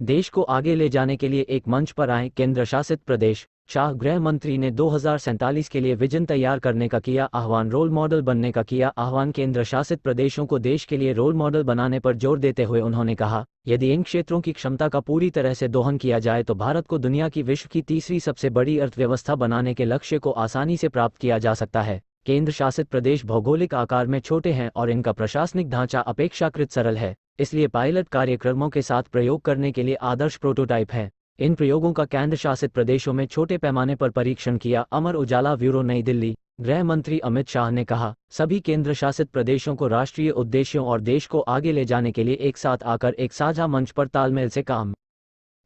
देश को आगे ले जाने के लिए एक मंच पर आए केंद्र शासित प्रदेश। शाह गृह मंत्री ने 2047 के लिए विजन तैयार करने का किया आह्वान, रोल मॉडल बनने का किया आह्वान। केंद्र शासित प्रदेशों को देश के लिए रोल मॉडल बनाने पर जोर देते हुए उन्होंने कहा, यदि इन क्षेत्रों की क्षमता का पूरी तरह से दोहन किया जाए तो भारत को दुनिया की विश्व की तीसरी सबसे बड़ी अर्थव्यवस्था बनाने के लक्ष्य को आसानी से प्राप्त किया जा सकता है। केंद्र शासित प्रदेश भौगोलिक आकार में छोटे हैं और इनका प्रशासनिक ढांचा अपेक्षाकृत सरल है, इसलिए पायलट कार्यक्रमों के साथ प्रयोग करने के लिए आदर्श प्रोटोटाइप है। इन प्रयोगों का केंद्र शासित प्रदेशों में छोटे पैमाने पर परीक्षण किया। अमर उजाला ब्यूरो, नई दिल्ली। गृह मंत्री अमित शाह ने कहा, सभी केंद्र शासित प्रदेशों को राष्ट्रीय उद्देश्यों और देश को आगे ले जाने के लिए एक साथ आकर एक साझा मंच पर तालमेल से काम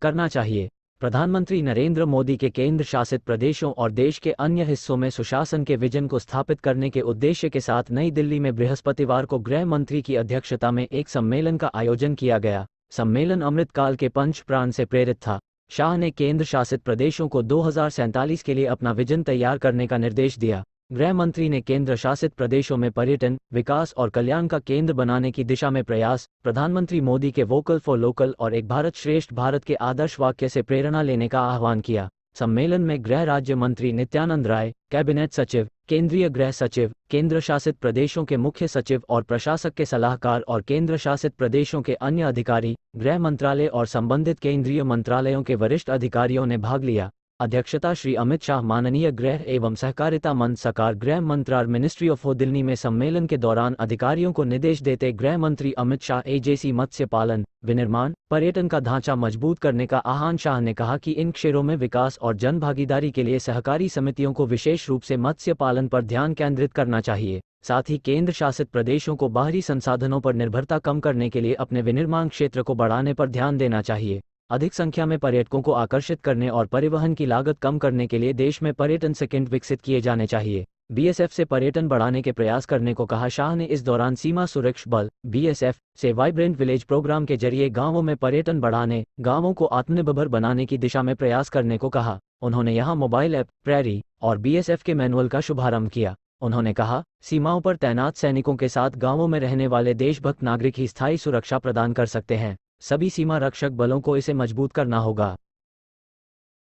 करना चाहिए। प्रधानमंत्री नरेंद्र मोदी के केंद्र शासित प्रदेशों और देश के अन्य हिस्सों में सुशासन के विजन को स्थापित करने के उद्देश्य के साथ नई दिल्ली में बृहस्पतिवार को गृह मंत्री की अध्यक्षता में एक सम्मेलन का आयोजन किया गया। सम्मेलन अमृतकाल के पंच प्राण से प्रेरित था। शाह ने केंद्र शासित प्रदेशों को 2047 के लिए अपना विजन तैयार करने का निर्देश दिया। गृह मंत्री ने केंद्र शासित प्रदेशों में पर्यटन, विकास और कल्याण का केंद्र बनाने की दिशा में प्रयास, प्रधानमंत्री मोदी के वोकल फॉर लोकल और एक भारत श्रेष्ठ भारत के आदर्श वाक्य से प्रेरणा लेने का आह्वान किया। सम्मेलन में गृह राज्य मंत्री नित्यानंद राय, कैबिनेट सचिव, केंद्रीय गृह सचिव, केंद्र शासित प्रदेशों के मुख्य सचिव और प्रशासक के सलाहकार और केंद्र शासित प्रदेशों के अन्य अधिकारी, गृह मंत्रालय और संबंधित केंद्रीय मंत्रालयों के वरिष्ठ अधिकारियों ने भाग लिया। अध्यक्षता श्री अमित शाह, माननीय गृह एवं सहकारिता मंत्री सरकार गृह मंत्रालय मिनिस्ट्री ऑफ दिल्ली में सम्मेलन के दौरान अधिकारियों को निर्देश देते गृह मंत्री अमित शाह एजेसी मत्स्य पालन, विनिर्माण, पर्यटन का ढांचा मजबूत करने का आह्वान। शाह ने कहा कि इन क्षेत्रों में विकास और जन भागीदारी के लिए सहकारी समितियों को विशेष रूप से मत्स्य पालन पर ध्यान केंद्रित करना चाहिए। साथ ही केंद्र शासित प्रदेशों को बाहरी संसाधनों पर निर्भरता कम करने के लिए अपने विनिर्माण क्षेत्र को बढ़ाने पर ध्यान देना चाहिए। अधिक संख्या में पर्यटकों को आकर्षित करने और परिवहन की लागत कम करने के लिए देश में पर्यटन सेकेंड विकसित किए जाने चाहिए। बीएसएफ से पर्यटन बढ़ाने के प्रयास करने को कहा। शाह ने इस दौरान सीमा सुरक्षा बल बीएसएफ से वाइब्रेंट विलेज प्रोग्राम के जरिए गांवों में पर्यटन बढ़ाने, गांवों को आत्मनिर्भर बनाने की दिशा में प्रयास करने को कहा। उन्होंने यहां मोबाइल ऐप प्रैरी और बीएसएफ के मैनुअल का शुभारंभ किया। उन्होंने कहा, सीमाओं पर तैनात सैनिकों के साथ गांवों में रहने वाले देशभक्त नागरिक ही स्थायी सुरक्षा प्रदान कर सकते हैं। सभी सीमा रक्षक बलों को इसे मजबूत करना होगा।